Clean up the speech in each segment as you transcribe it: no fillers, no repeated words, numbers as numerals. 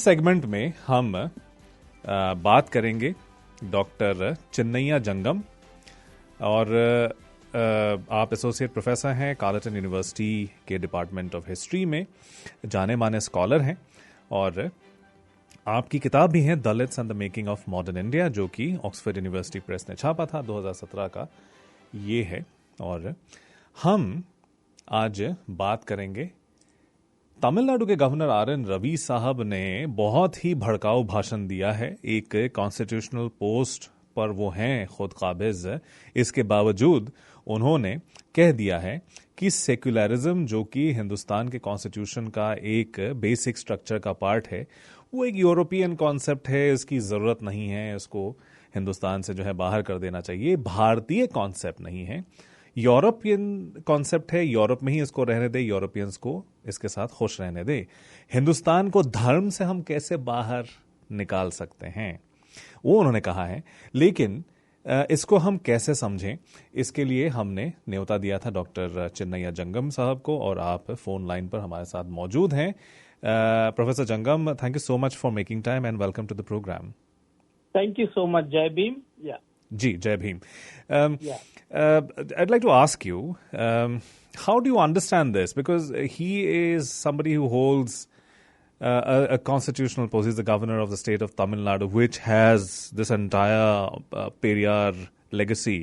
Segment में हम बात करेंगे डॉक्टर चिन्नैया जंगम और आप एसोसिएट प्रोफेसर हैं कार्लेटन यूनिवर्सिटी के डिपार्टमेंट ऑफ हिस्ट्री में, जाने माने स्कॉलर हैं और आपकी किताब भी है Dalits and the making of modern India, जो कि ऑक्सफोर्ड यूनिवर्सिटी प्रेस ने छापा था 2017 का ये है। और हम आज बात करेंगे तमिलनाडु के गवर्नर आर.एन. रवि साहब ने बहुत ही भड़काऊ भाषण दिया है। एक कॉन्स्टिट्यूशनल पोस्ट पर वो हैं खुद काबिज, इसके बावजूद उन्होंने कह दिया है कि सेक्युलरिज्म जो कि हिंदुस्तान के कॉन्स्टिट्यूशन का एक बेसिक स्ट्रक्चर का पार्ट है, वो एक यूरोपियन कॉन्सेप्ट है, इसकी ज़रूरत नहीं है, इसको हिंदुस्तान से जो है बाहर कर देना चाहिए। भारतीय कॉन्सेप्ट नहीं है, यूरोपियन कॉन्सेप्ट है, यूरोप में ही इसको रहने दे, यूरोपियंस को इसके साथ खुश रहने दे। हिंदुस्तान को धर्म से हम कैसे बाहर निकाल सकते हैं, वो उन्होंने कहा है। लेकिन इसको हम कैसे समझें, इसके लिए हमने न्योता दिया था डॉक्टर चिन्नैया जंगम साहब को और आप फोन लाइन पर हमारे साथ मौजूद हैं। Professor Jangam, thank you so much for making time and welcome to the programme. Thank you so much. जय भीम। जी, जय Bhim. I'd like to ask you, how do you understand this? Because he is somebody who holds a constitutional post. He's the governor of the state of Tamil Nadu, which has this entire Periyar legacy,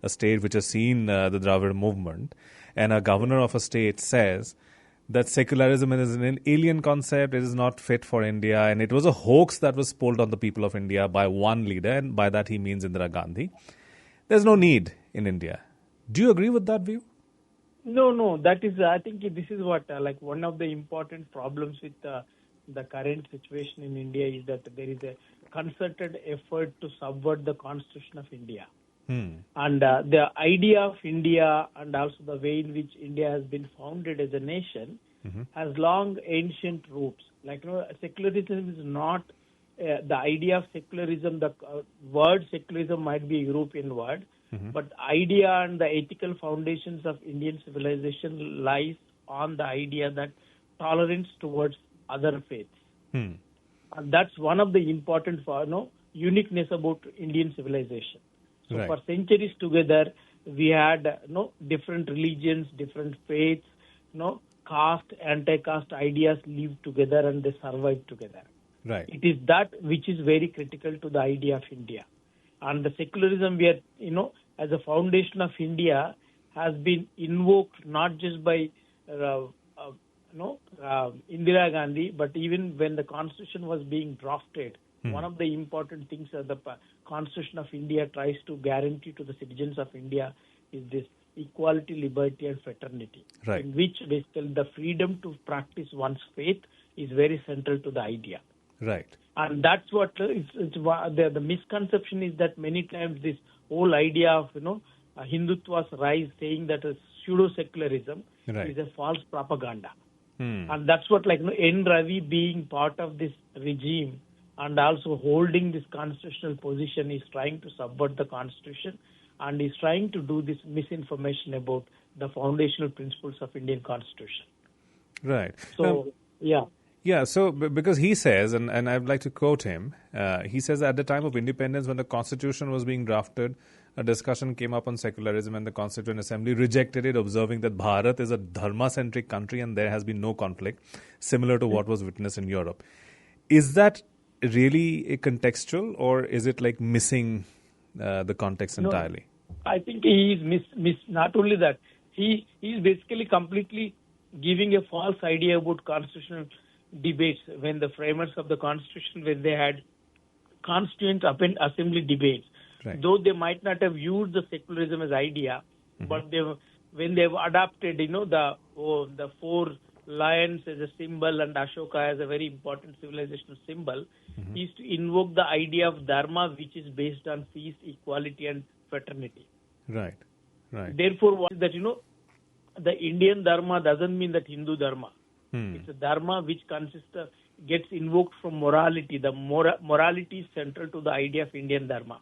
a state which has seen the Dravid movement. And a governor of a state says that secularism is an alien concept, it is not fit for India, and it was a hoax that was pulled on the people of India by one leader, and by that he means Indira Gandhi. There's no need in India. Do you agree with that view? No. That is, I think this is what, like one of the important problems with the current situation in India is that there is a concerted effort to subvert the Constitution of India. And the idea of India and also the way in which India has been founded as a nation has long ancient roots. Like, secularism is not the idea of secularism. The word secularism might be a European word, but idea and the ethical foundations of Indian civilization lies on the idea that tolerance towards other faiths. And that's one of the important uniqueness about Indian civilization. So right. For centuries together, we had different religions, different faiths, caste, anti-caste ideas lived together and they survived together. Right. It is that which is very critical to the idea of India. And the secularism we are, as a foundation of India has been invoked not just by Indira Gandhi, but even when the Constitution was being drafted, one of the important things that the Constitution of India tries to guarantee to the citizens of India is this equality, liberty, and fraternity, right. in which basically the freedom to practice one's faith is very central to the idea. Right. And that's what the misconception is, that many times this whole idea of Hindutva's rise, saying that a pseudo-secularism right. is a false propaganda. And that's what N. Ravi being part of this regime and also holding this constitutional position is trying to subvert the constitution and is trying to do this misinformation about the foundational principles of Indian constitution. Right. So, Yeah, so because he says, and I'd like to quote him, he says at the time of independence when the constitution was being drafted, a discussion came up on secularism and the Constituent Assembly rejected it, observing that Bharat is a dharma-centric country and there has been no conflict, similar to what was witnessed in Europe. Is that really a contextual, or is it like missing the context entirely? No, I think he is not only that, he is basically completely giving a false idea about constitutional debates. When the framers of the Constitution, when they had Constituent Assembly debates, right. though they might not have used the secularism as idea, but when they've adopted, the four lions as a symbol and Ashoka as a very important civilizational symbol, is to invoke the idea of dharma, which is based on peace, equality, and fraternity. Right. Therefore, what is that, the Indian dharma doesn't mean that Hindu dharma. It's a dharma which gets invoked from morality. The morality is central to the idea of Indian dharma.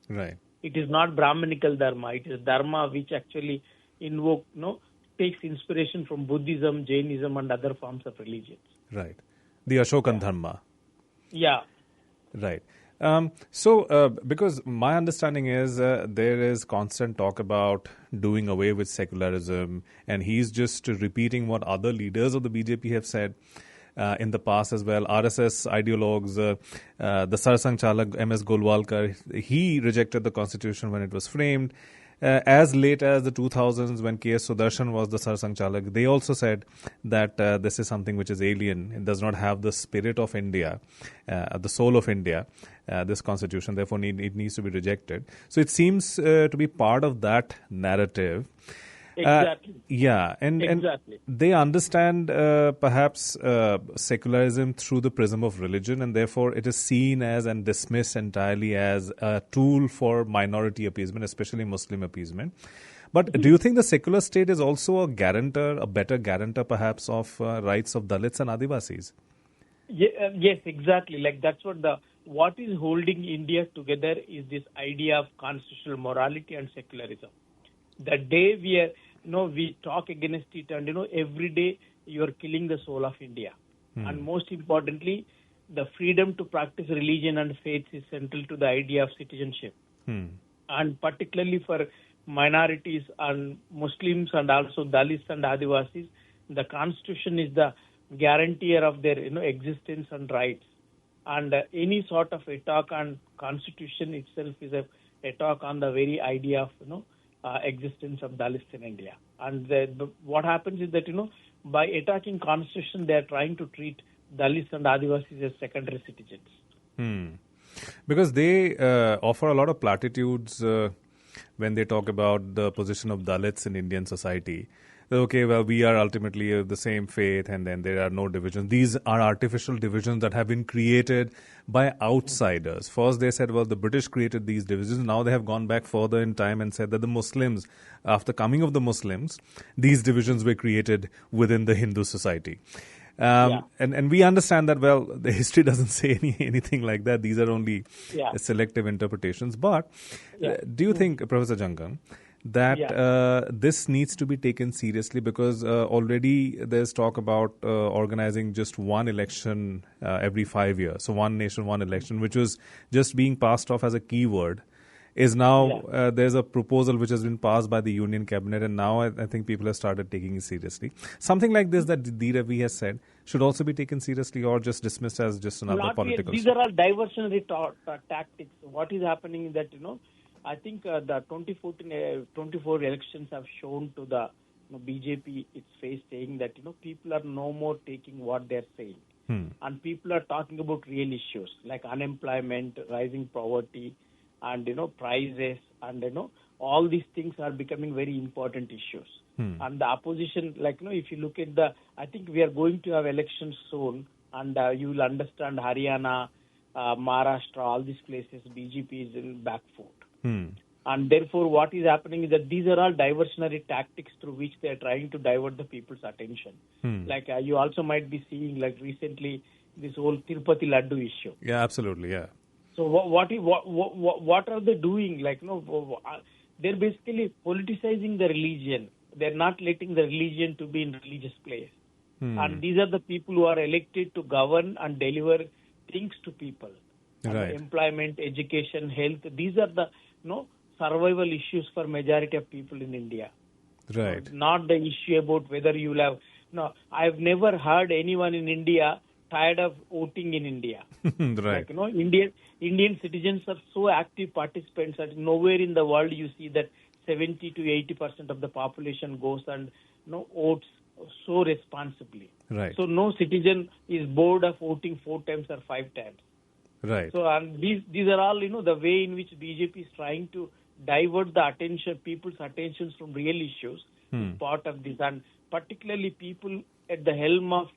Right. It is not Brahmanical dharma. It is dharma which actually takes inspiration from Buddhism, Jainism, and other forms of religions. Right. The Ashokan dharma. Yeah. Right. Because my understanding is there is constant talk about doing away with secularism, and he's just repeating what other leaders of the BJP have said in the past as well. RSS ideologues, the Sarsang Chalak MS Golwalkar, he rejected the constitution when it was framed. As late as the 2000s, when K.S. Sudarshan was the Sarsang Chalak, they also said that this is something which is alien. It does not have the spirit of India, the soul of India, this constitution. Therefore, it needs to be rejected. So it seems to be part of that narrative. Exactly. And Exactly. they understand perhaps secularism through the prism of religion, and therefore it is seen as and dismissed entirely as a tool for minority appeasement, especially Muslim appeasement. But do you think the secular state is also a guarantor, a better guarantor perhaps of rights of Dalits and Adivasis? Yes, exactly. Like that's what is holding India together is this idea of constitutional morality and secularism. The day we talk against it, and every day you are killing the soul of India. And most importantly, the freedom to practice religion and faith is central to the idea of citizenship. And particularly for minorities and Muslims and also Dalits and Adivasis, the constitution is the guarantor of their existence and rights. And any sort of attack on constitution itself is a attack on the very idea of existence of Dalits in India. And what happens is that by attacking constitution, they are trying to treat Dalits and Adivasis as secondary citizens. Because they offer a lot of platitudes when they talk about the position of Dalits in Indian society. Okay, well, we are ultimately of the same faith, and then there are no divisions. These are artificial divisions that have been created by outsiders. First, they said, well, the British created these divisions. Now they have gone back further in time and said that the Muslims, after coming of the Muslims, these divisions were created within the Hindu society. And we understand that, well, the history doesn't say anything like that. These are only selective interpretations. But do you think, Professor Jangam, that this needs to be taken seriously, because already there's talk about organizing just one election every 5 years. So one nation, one election, which was just being passed off as a keyword, is now there's a proposal which has been passed by the Union Cabinet, and now I think people have started taking it seriously. Something like this that D. Ravi has said should also be taken seriously, or just dismissed as just another political... These are all diversionary tactics. What is happening is that, I think the 24 elections have shown to the BJP its face, saying that people are no more taking what they're saying, and people are talking about real issues like unemployment, rising poverty, and prices, and all these things are becoming very important issues. And the opposition, if you look at I think we are going to have elections soon, and you will understand Haryana, Maharashtra, all these places, BJP is in back foot. And therefore, what is happening is that these are all diversionary tactics through which they are trying to divert the people's attention. Like you also might be seeing, like recently, this whole Tirupati Laddu issue. Yeah, absolutely, yeah. So what are they doing? They're basically politicizing the religion. They're not letting the religion to be in religious place. And these are the people who are elected to govern and deliver things to people. Right. Employment, education, health. These are the survival issues for majority of people in India. Right. Not the issue about whether you will have... No, I've never heard anyone in India tired of voting in India. Right. Indian citizens are so active participants that nowhere in the world you see that 70 to 80% of the population goes and votes so responsibly. Right. So no citizen is bored of voting 4 times or 5 times. Right. So these are all the way in which BJP is trying to divert the attention, people's attentions from real issues. Part of this, and particularly people at the helm of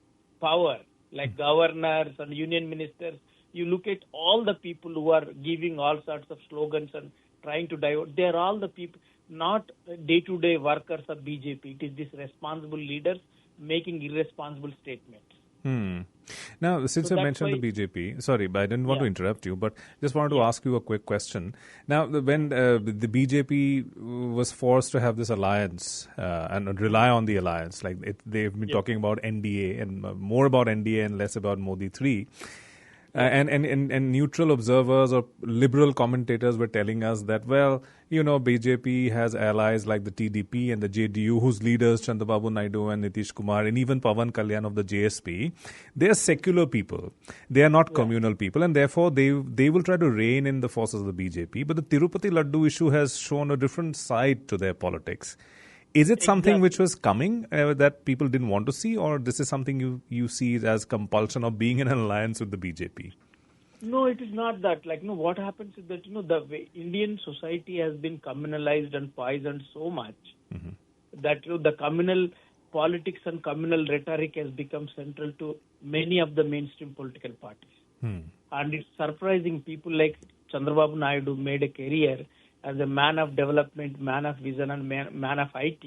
power, like governors and union ministers. You look at all the people who are giving all sorts of slogans and trying to divert. They are all the people, not day-to-day workers of BJP. It is these responsible leaders making irresponsible statements. Now, since you mentioned the BJP, sorry, but I didn't want to interrupt you, but just wanted to ask you a quick question. Now, when the BJP was forced to have this alliance and rely on the alliance, they've been talking about NDA and more about NDA and less about Modi 3. And neutral observers or liberal commentators were telling us that, well, BJP has allies like the TDP and the JDU, whose leaders, Chandrababu Naidu and Nitish Kumar, and even Pawan Kalyan of the JSP, they are secular people. They are not communal people, and therefore they will try to rein in the forces of the BJP. But the Tirupati Laddu issue has shown a different side to their politics. Is it something which was coming that people didn't want to see, or this is something you see as compulsion of being in an alliance with the BJP? No, it is not that. What happens is that, the way Indian society has been communalized and poisoned so much that, the communal politics and communal rhetoric has become central to many of the mainstream political parties. And it's surprising people like Chandrababu Naidu made a career as a man of development, man of vision, and man of IT,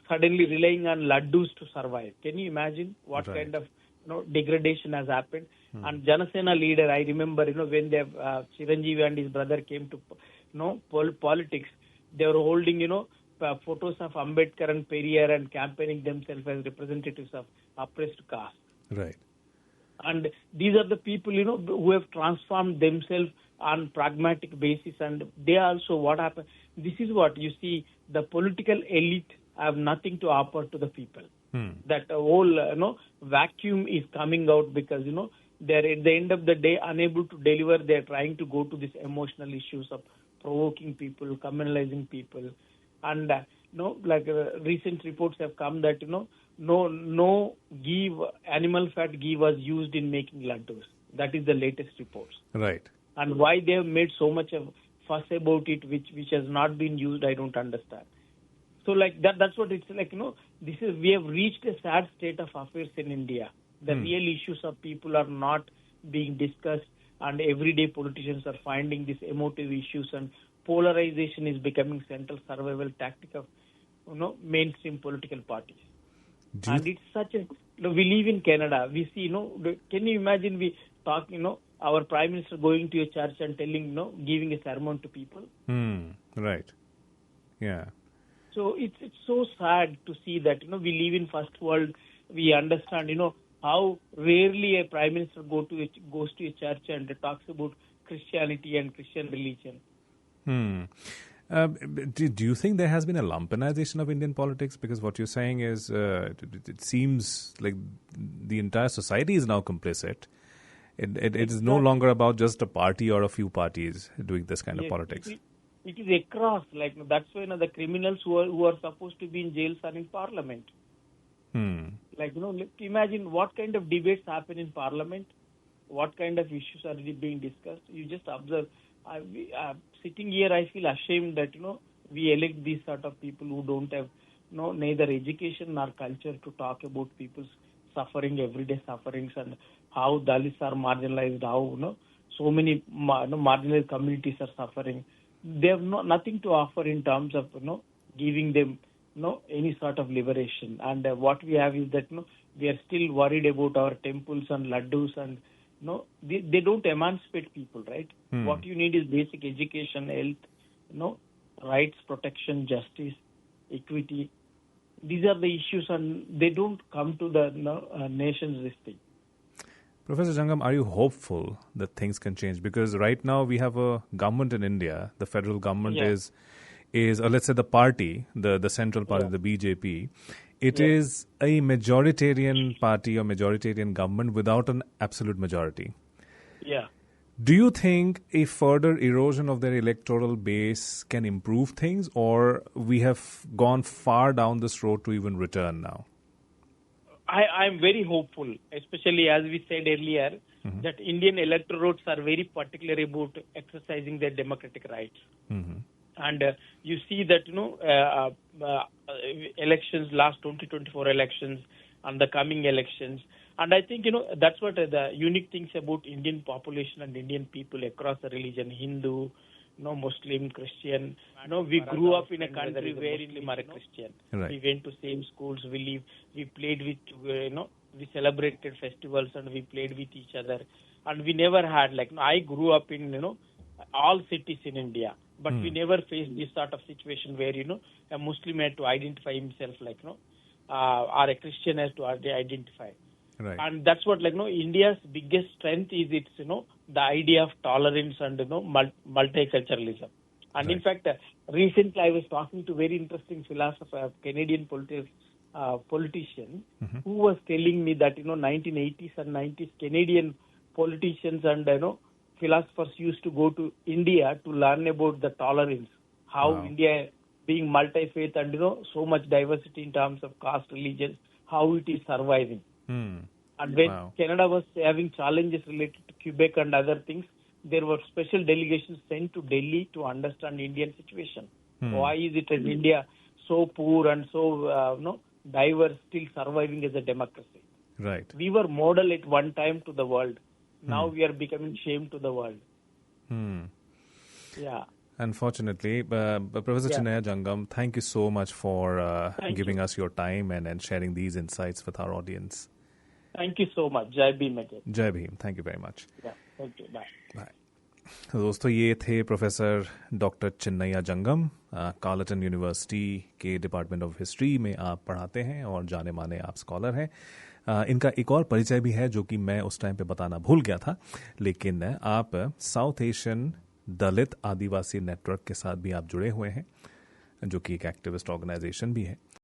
suddenly relying on laddus to survive. Can you imagine what kind of degradation has happened? And Janasena leader, I remember, when they Chiranjeevi and his brother came to politics, they were holding, photos of Ambedkar and Periyar and campaigning themselves as representatives of oppressed caste. Right. And these are the people, who have transformed themselves on pragmatic basis, and they also what happened. This is what you see, the political elite have nothing to offer to the people. That whole vacuum is coming out because they're at the end of the day unable to deliver. They're trying to go to these emotional issues of provoking people, communalizing people, and recent reports have come that no animal fat ghee was used in making laddus. That is the latest reports. Right. And why they have made so much of fuss about it, which has not been used, I don't understand. So that's what it's like. We have reached a sad state of affairs in India. The real issues of people are not being discussed, and everyday politicians are finding these emotive issues, and polarization is becoming central survival tactic of mainstream political parties. And it's such a we live in Canada. We see can you imagine we talk our Prime Minister going to a church and telling giving a sermon to people? Right. Yeah. So it's so sad to see that we live in first world. We understand how rarely a Prime Minister goes to a church and talks about Christianity and Christian religion. Do you think there has been a lumpenization of Indian politics? Because what you're saying is it seems like the entire society is now complicit. It is no longer about just a party or a few parties doing this kind of politics. It is across. That's why the criminals who are supposed to be in jails are in Parliament. Imagine what kind of debates happen in Parliament, what kind of issues are being discussed. You just observe. Sitting here, I feel ashamed that we elect these sort of people who don't have neither education nor culture to talk about people's suffering, everyday sufferings, and how Dalits are marginalized, how so many marginalized communities are suffering. They have nothing to offer in terms of giving them any sort of liberation. And what we have is that we are still worried about our temples and laddus, and they don't emancipate people, right? What you need is basic education, health, rights, protection, justice, equity. These are the issues, and they don't come to the nation's thing. Professor Jangam, are you hopeful that things can change? Because right now we have a government in India. The federal government is or let's say the party, the central party, the BJP. It is a majoritarian party or majoritarian government without an absolute majority. Yeah. Do you think a further erosion of their electoral base can improve things, or we have gone far down this road to even return now? I'm very hopeful, especially as we said earlier, that Indian electorates are very particular about exercising their democratic rights. And you see that, elections, last 2024 elections and the coming elections. And I think, that's what the unique things about Indian population and Indian people across the religion, Hindu, Muslim, Christian. We grew up in a country where Muslim are a Christian. Right. We went to same schools, we played with, we celebrated festivals and we played with each other. And we never had, I grew up in, all cities in India. But we never faced this sort of situation where, a Muslim had to identify himself or a Christian has to identify. Right. And that's what, India's biggest strength is its, the idea of tolerance and, multiculturalism. And in fact, recently I was talking to very interesting philosopher, Canadian politician, who was telling me that, 1980s and 90s Canadian politicians and, philosophers used to go to India to learn about the tolerance, how India being multi-faith and, so much diversity in terms of caste, religion, how it is surviving. And when Canada was having challenges related to Quebec and other things, there were special delegations sent to Delhi to understand Indian situation. Why is it in India so poor and so diverse, still surviving as a democracy? Right. We were model at one time to the world. Now we are becoming shame to the world. Yeah. Unfortunately, Professor Chinnaiah Jangam, thank you so much for giving us your time and sharing these insights with our audience. Thank you so much. Jai Bhim again. Jai Bhim. Thank you very much. Yeah. Thank you. Bye. Bye. दोस्तों ये थे professor doctor Chinnaiah जंगम, Carleton university के department of history में आप पढ़ाते हैं और जाने माने आप स्कॉलर हैं. इनका एक और परिचय भी है जो कि मैं उस टाइम पे बताना भूल गया था, लेकिन आप साउथ एशियन दलित आदिवासी नेटवर्क के साथ भी आप जुड़े हुए हैं, जो कि एक एक्टिविस्ट ऑर्गेनाइजेशन भी है.